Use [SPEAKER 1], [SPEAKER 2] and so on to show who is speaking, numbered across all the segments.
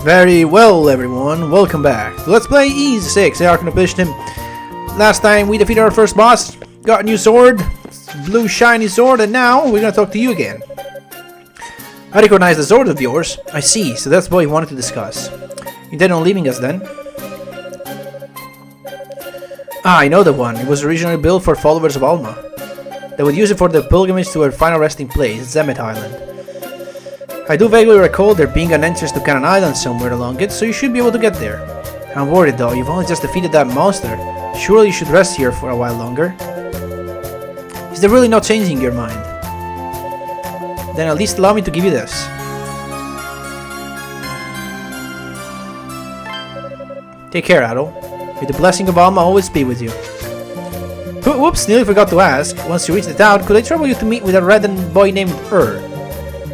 [SPEAKER 1] Very well, everyone. Welcome back. So let's play E6, Ark of Napishtim. Last time we defeated our first boss, got a new sword, blue shiny sword, and now we're gonna talk to you again. I recognize the sword of yours. I see, so that's what you wanted to discuss. You intend on leaving us then? Ah, I know the one. It was originally built for followers of Alma. They would use it for their pilgrimage to her final resting place, Zemet Island. I do vaguely recall there being an entrance to Cannon Island somewhere along it, so you should be able to get there. I'm worried though, you've only just defeated that monster. Surely you should rest here for a while longer. Is there really no changing your mind? Then at least allow me to give you this. Take care, Adol. May the blessing of Alma always be with you. Whoops, nearly forgot to ask. Once you reach the town, could I trouble you to meet with a redden boy named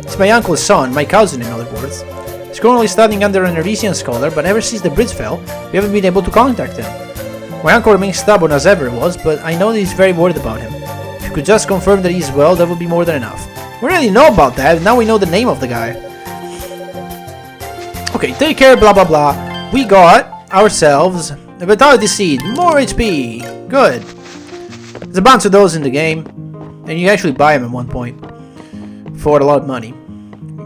[SPEAKER 1] It's my uncle's son, my cousin in other words. He's currently studying under an Arisian scholar, but ever since the bridge fell, we haven't been able to contact him. My uncle remains stubborn as ever was, but I know that he's very worried about him. If you could just confirm that he's well, that would be more than enough. We already know about that, now we know the name of the guy. Okay, take care, blah blah blah. We got ourselves a Vitality Seed, more HP. Good. There's a bunch of those in the game, and you actually buy them at one point for a lot of money,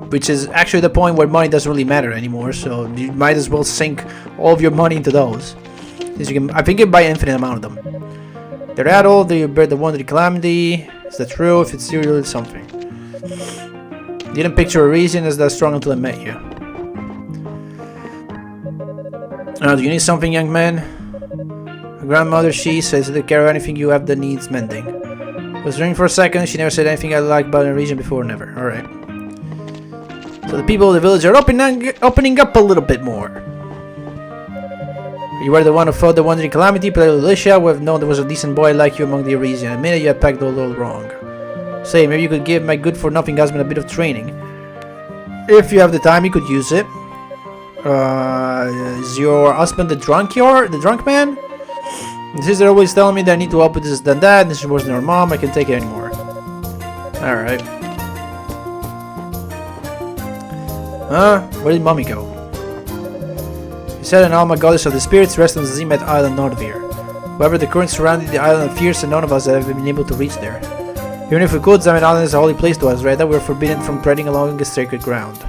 [SPEAKER 1] which is actually the point where money doesn't really matter anymore, so you might as well sink all of your money into those. Since you can, I think you can buy an infinite amount of them. They're Adol, they bear the Wandering Calamity. Is that true? If it's really something. Didn't picture a reason as that strong until I met you. Do you need something, young man? My grandmother, she says to take care of anything you have that needs mending. I was wondering for a second, she never said anything I liked about the region before, never. Alright. So the people of the village are opening up a little bit more. You were the one who fought the Wandering Calamity, but Alicia would have known there was a decent boy like you among the Arisian. Admitted you had packed all wrong. Say, maybe you could give my good-for-nothing husband a bit of training. If you have the time, you could use it. Is your husband the drunk man? My sister always telling me that I need to help with this than that. This is worse than her mom. I can't take it anymore. Alright. Where did mommy go? He said an Alma goddess of the spirits rests on the Zemet Island north of here. However, the currents surrounding the island are fierce and none of us have been able to reach there. Even if we could, Zemet Island is a holy place to us, right? That we are forbidden from treading along the sacred ground.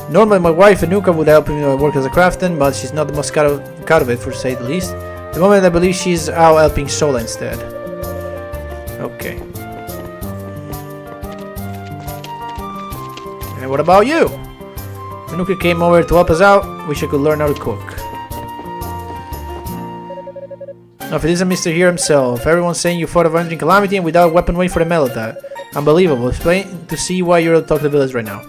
[SPEAKER 1] Normally my wife Anuka would help me work as a craftsman, but she's not the most cut of it, for to say the least. At the moment I believe she's out helping Sola instead. Okay. And what about you? Anuka came over to help us out. Wish I could learn how to cook. Now, if it isn't Mr. Here himself, everyone's saying you fought a Wandering Calamity and without a weapon waiting for the medal of that. Unbelievable. Explain to see why you're able to talk to the village right now.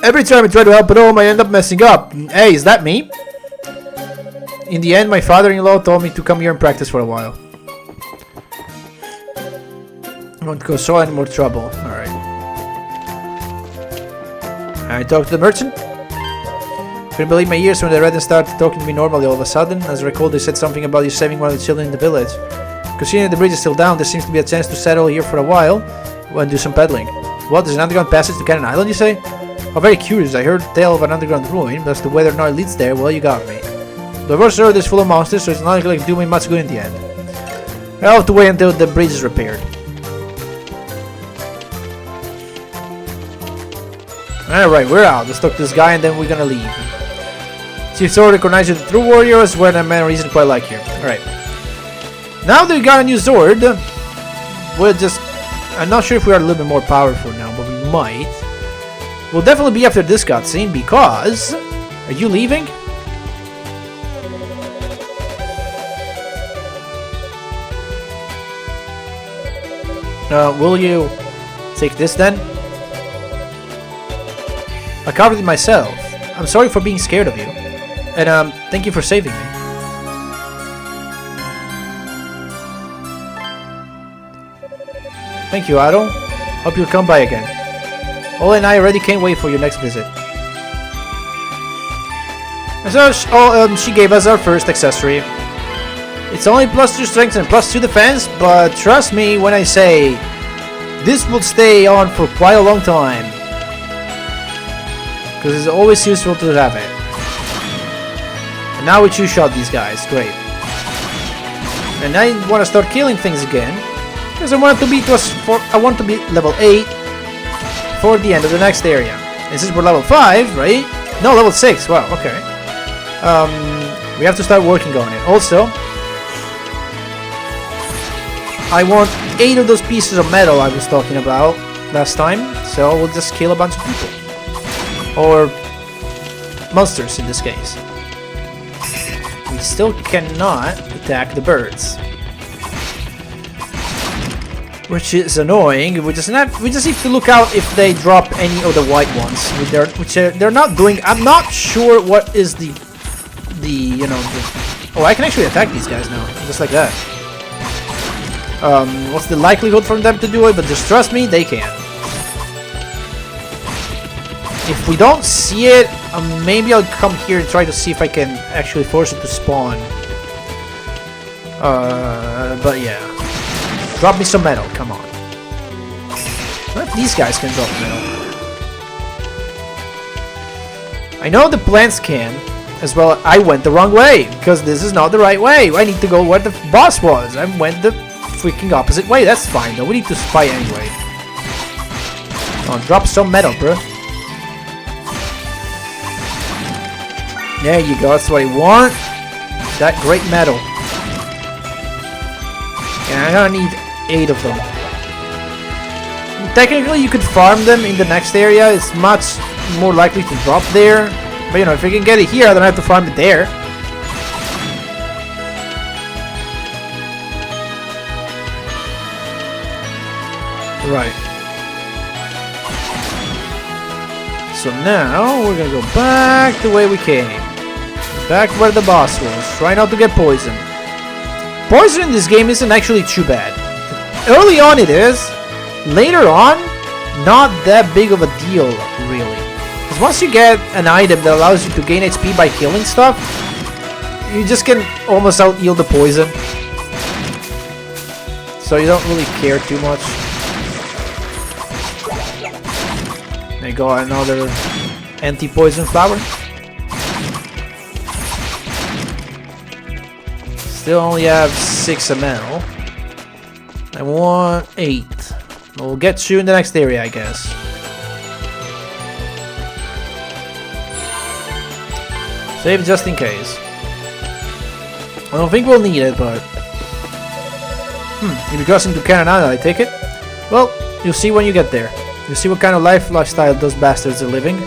[SPEAKER 1] Every time I try to help at home, I end up messing up. Hey, is that me? In the end, my father-in-law told me to come here and practice for a while. I won't cause so any more trouble. Alright. I talked to the merchant. Couldn't believe my ears when they read and started talking to me normally all of a sudden. As I recall, they said something about you saving one of the children in the village. Considering the bridge is still down, there seems to be a chance to settle here for a while and do some peddling. What, there's an underground passage to Cannon Island, you say? I'm very curious. I heard a tale of an underground ruin, but as to whether or not it leads there, well, you got me. The first earth is full of monsters, so it's not likely to do me much good in the end. I'll have to wait until the bridge is repaired. Alright, we're out. Let's talk to this guy and then we're gonna leave. Chief Sword recognizes the true warriors where the man reason quite like you. Alright. Now that we got a new sword, we'll just... I'm not sure if we are a little bit more powerful now, but we might. We'll definitely be after this cutscene because... Are you leaving? Will you take this then? I covered it myself. I'm sorry for being scared of you. And thank you for saving me. Thank you, Adol. Hope you'll come by again. Ola and I already can't wait for your next visit. And so she gave us our first accessory. It's only +2 strength and +2 defense, but trust me when I say this will stay on for quite a long time. because it's always useful to have it. And now we two-shot these guys. Great. And I want to start killing things again, because I want to be level 8 for the end of the next area. And since we're level 5, right? No, level 6. Wow. Okay. We have to start working on it. Also, I want 8 of those pieces of metal I was talking about last time, so we'll just kill a bunch of people. Or monsters in this case. We still cannot attack the birds, which is annoying. We just need to look out if they drop any of the white ones, which they're not doing. I'm not sure what is the oh, I can actually attack these guys now, just like that. What's the likelihood for them to do it? But just trust me, they can. If we don't see it, maybe I'll come here and try to see if I can actually force it to spawn. But yeah. Drop me some metal, come on. What if these guys can drop metal? I know the plants can. As well, I went the wrong way, because this is not the right way. I need to go where the boss was. I went the freaking opposite way. That's fine, though. We need to fight anyway. Oh, drop some metal, bro. There you go. That's what I want. That great metal. And I'm gonna need 8 of them. Technically, you could farm them in the next area. It's much more likely to drop there. But you know, if I can get it here, I don't have to farm it there. Right. So now we're gonna go back the way we came. Back where the boss was. Try not to get poisoned. Poison in this game isn't actually too bad. Early on it is. Later on, not that big of a deal, really. Because once you get an item that allows you to gain HP by killing stuff, you just can almost out-heal the poison. So you don't really care too much. There you go, another anti-poison flower. Still only have 6 ml. I want 8. We'll get you in the next area, I guess. Save just in case. I don't think we'll need it, but... You'll be crossing to Cannon Island, I take it? Well, you'll see when you get there. You'll see what kind of lifestyle those bastards are living.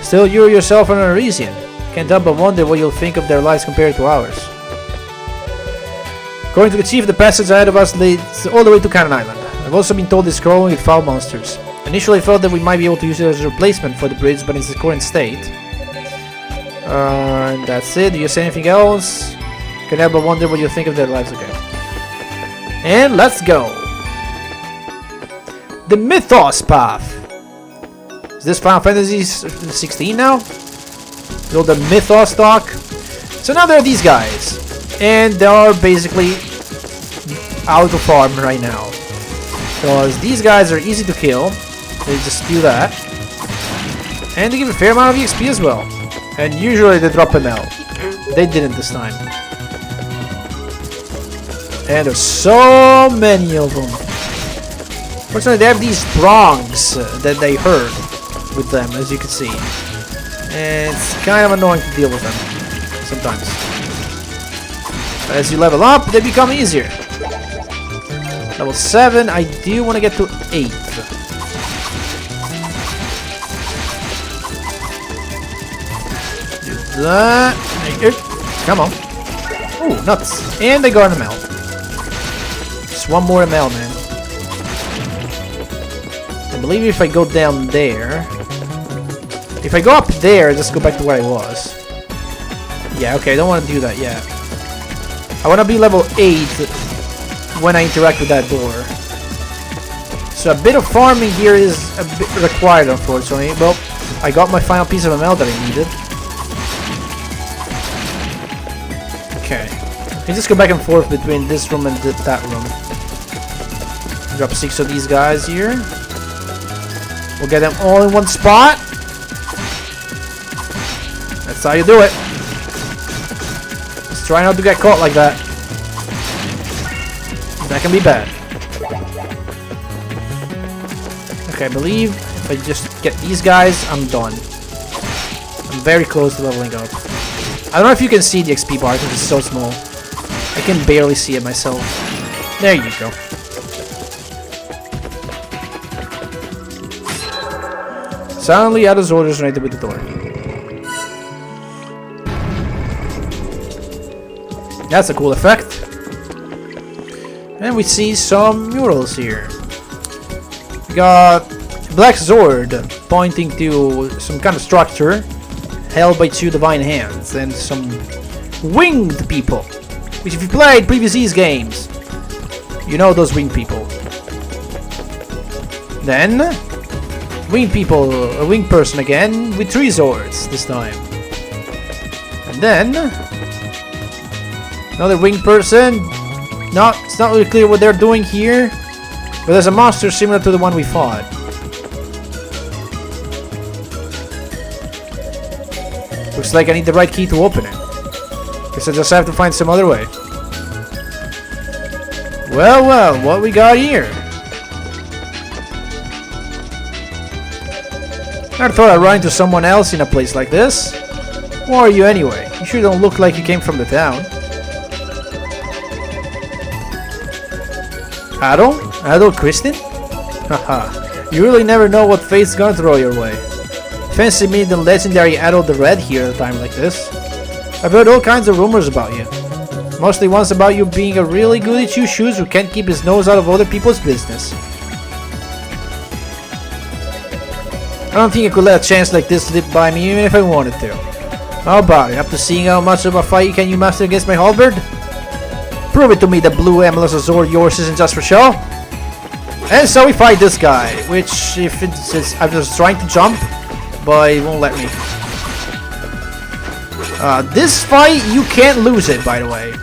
[SPEAKER 1] Still, you yourself are an Arisian. Can't help but wonder what you'll think of their lives compared to ours. According to the chief, the passage ahead of us leads all the way to Cannon Island. I've also been told it's crawling with foul monsters. Initially I thought that we might be able to use it as a replacement for the bridge, but in its current state. And that's it. Do you say anything else? Can't help but wonder what you think of their lives. Okay. And let's go. The Mythos Path. Is this Final Fantasy 16 now? Build the Mythos Dock. So now there are these guys. And they are basically out of farm right now. Because these guys are easy to kill. They just do that. And they give a fair amount of EXP as well. And usually they drop ML. They didn't this time. And there's so many of them. Fortunately, they have these prongs that they hurt with them, as you can see. And it's kind of annoying to deal with them sometimes. But as you level up, they become easier. Level 7, I do want to get to 8. Do that. Come on. Ooh, nuts. And they got an ML. Just one more ML, man. I believe if I go down there... If I go up there, just go back to where I was. Yeah, okay, I don't want to do that yet. I want to be level 8 when I interact with that door. So a bit of farming here is a bit required, unfortunately. Well, I got my final piece of ML that I needed. Okay. I can just go back and forth between this room and that room. Drop 6 of these guys here. We'll get them all in one spot. That's how you do it. Just try not to get caught like that. That can be bad. Okay, I believe if I just get these guys, I'm done. I'm very close to leveling up. I don't know if you can see the XP bar because it's so small. I can barely see it myself. There you go. Silently Adol's orders resonated with the door. That's a cool effect. And we see some murals here. We got a black sword pointing to some kind of structure held by two divine hands, and some winged people, which if you played previous Ys games, you know those winged people. Then winged people, a winged person again with 3 swords this time. And then another winged person. It's not really clear what they're doing here, but there's a monster similar to the one we fought. Looks like I need the right key to open it. Guess I just have to find some other way. Well, well, what we got here? I thought I'd run into someone else in a place like this. Who are you anyway? You sure don't look like you came from the town. Adol? Adol Kristin? Haha, you really never know what fate's gonna throw your way. Fancy meeting the legendary Adol the Red here at a time like this. I've heard all kinds of rumors about you. Mostly ones about you being a really goody two-shoes who can't keep his nose out of other people's business. I don't think I could let a chance like this slip by me even if I wanted to. How about it? After seeing how much of a fight can you master against my halberd? Prove it to me that blue amethyst sword yours isn't just for show. And so we fight this guy, which I was trying to jump, but it won't let me. This fight, you can't lose it, by the way.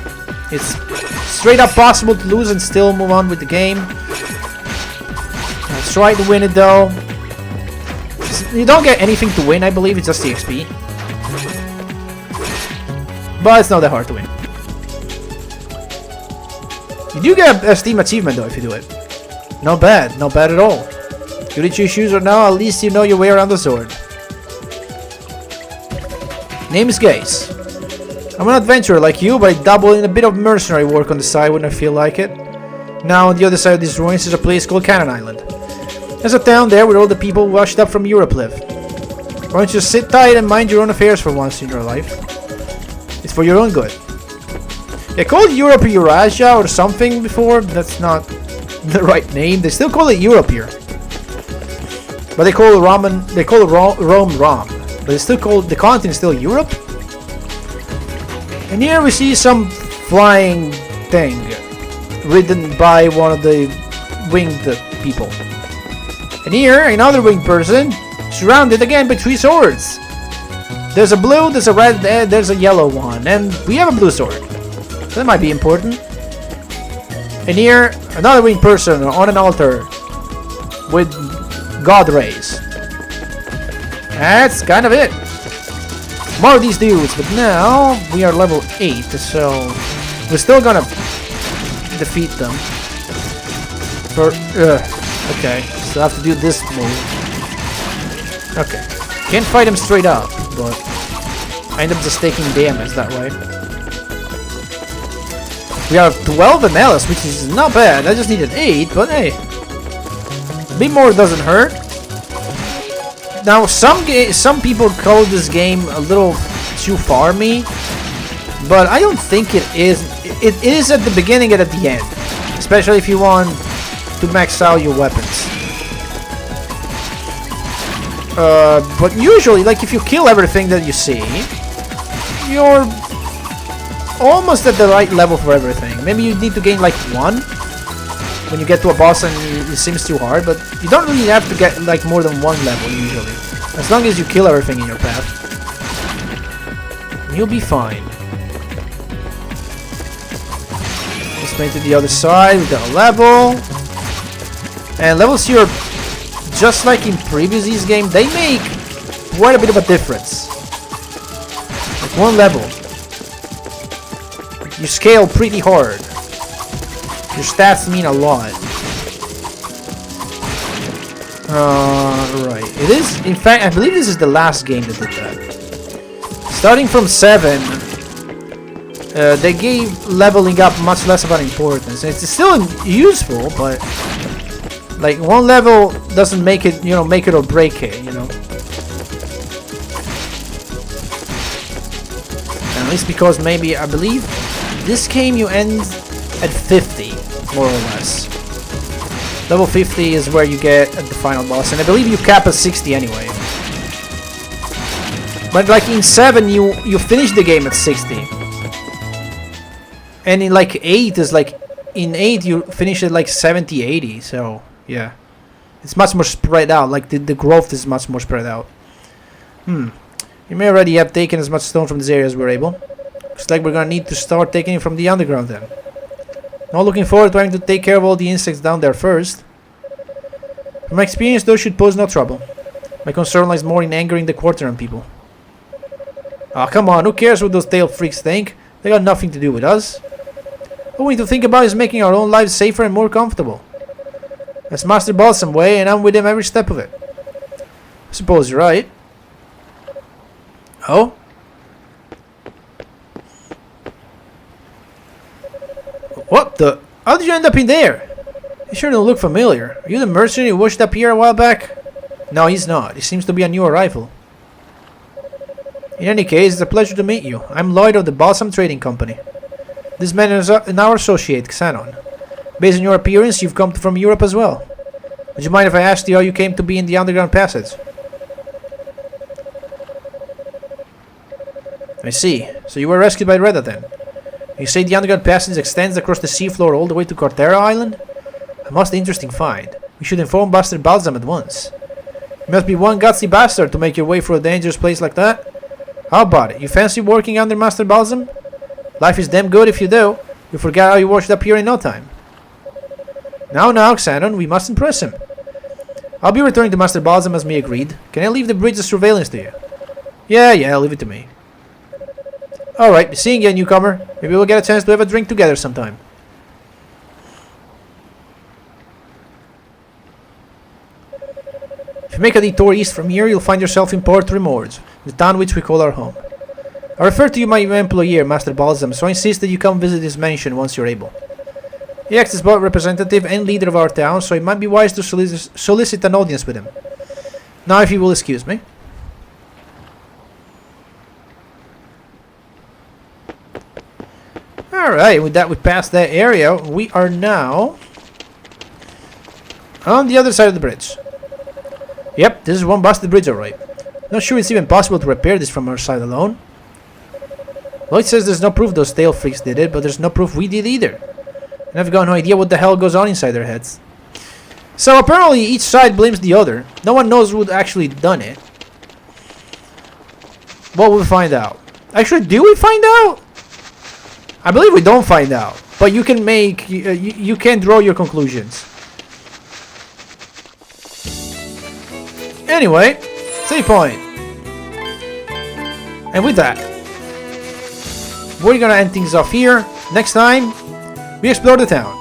[SPEAKER 1] It's straight up possible to lose and still move on with the game. Let's try to win it though. You don't get anything to win, I believe, it's just the XP. But it's not that hard to win. You do get a Steam achievement though if you do it. Not bad at all. Goody two shoes or no, at least you know your way around the sword. Name is Gaze. I'm an adventurer like you, but I dabble in a bit of mercenary work on the side when I feel like it. Now on the other side of these ruins is a place called Cannon Island. There's a town there where all the people washed up from Europe live. Why don't you just sit tight and mind your own affairs for once in your life? It's for your own good. They called Europe Eurasia or something before. That's not the right name. They still call it Europe here. But they call Rome Rom. But it's still called, the continent is still Europe. And here we see some flying thing ridden by one of the winged people. And here another winged person surrounded again by 3 swords. There's a blue, there's a red, and there's a yellow one, and we have a blue sword. So that might be important. And here another winged person on an altar with god rays. That's kind of it. More of these dudes, but now we are level 8, so we're still gonna defeat them. Okay, so I have to do this move. Okay, can't fight him straight up, but I end up just taking damage that way. We have 12 MLS, which is not bad. I just needed 8, but hey, a bit more doesn't hurt. Now, some people call this game a little too farmy, but I don't think it is. It is at the beginning and at the end, especially if you want to max out your weapons. But usually, like if you kill everything that you see, you're almost at the right level for everything. Maybe you need to gain like 1 when you get to a boss and it seems too hard, but you don't really have to get like more than 1 level usually. As long as you kill everything in your path, you'll be fine. Let's make to the other side. We got a level. And levels here, just like in previous Ys game, they make quite a bit of a difference. One level. You scale pretty hard. Your stats mean a lot. Right. It is, in fact, I believe this is the last game that did that. Starting from 7, they gave leveling up much less of an importance. It's still useful, but like one level doesn't make it, you know, make it or break it, you know. At least because maybe, I believe, this game you end at 50, more or less. Level 50 is where you get at the final boss, and I believe you cap at 60 anyway. But like in 7, you finish the game at 60. And in like 8 is like, in 8 you finish at like 70, 80, so yeah. It's much more spread out, like the growth is much more spread out. You may already have taken as much stone from this area as we're able. Looks like we're gonna need to start taking it from the underground then. Not looking forward to having to take care of all the insects down there first. From my experience, those should pose no trouble. My concern lies more in angering the Quarteran people. Ah, come on, who cares what those tail freaks think? They got nothing to do with us. All we need to think about is making our own lives safer and more comfortable. That's Master Balsam way, and I'm with him every step of it. I suppose you're right. Oh? What the? How did you end up in there? You sure don't look familiar. Are you the mercenary who washed up here a while back? No, he's not. He seems to be a new arrival. In any case, it's a pleasure to meet you. I'm Lloyd of the Balsam Trading Company. This man is our associate, Xanon. Based on your appearance, you've come from Europe as well. Would you mind if I asked you how you came to be in the underground passage? I see. So you were rescued by Reda then? You say the underground passage extends across the seafloor all the way to Cortera Island? A most interesting find. We should inform Buster Balsam at once. You must be one gutsy bastard to make your way through a dangerous place like that. How about it? You fancy working under Master Balsam? Life is damn good if you do. You forget how you washed up here in no time. Now, Xanon, we must impress him. I'll be returning to Master Balsam as we agreed. Can I leave the bridge's surveillance to you? Yeah, leave it to me. Alright, seeing you, newcomer. Maybe we'll get a chance to have a drink together sometime. If you make a detour east from here, you'll find yourself in Port Remords, the town which we call our home. I refer to you my employer, Master Balsam, so I insist that you come visit his mansion once you're able. He acts as both representative and leader of our town, so it might be wise to solicit an audience with him. Now, if you will excuse me. Alright, with that we passed that area. We are now on the other side of the bridge. Yep, this is one busted bridge, alright. Not sure it's even possible to repair this from our side alone. Lloyd says there's no proof those tail freaks did it, but there's no proof we did either. And I've got no idea what the hell goes on inside their heads. So apparently each side blames the other. No one knows who actually done it. What we'll find out. Actually, do we find out? I believe we don't find out. But you can make... you can draw your conclusions. Anyway, save point. And with that, we're gonna end things off here. Next time, we explore the town.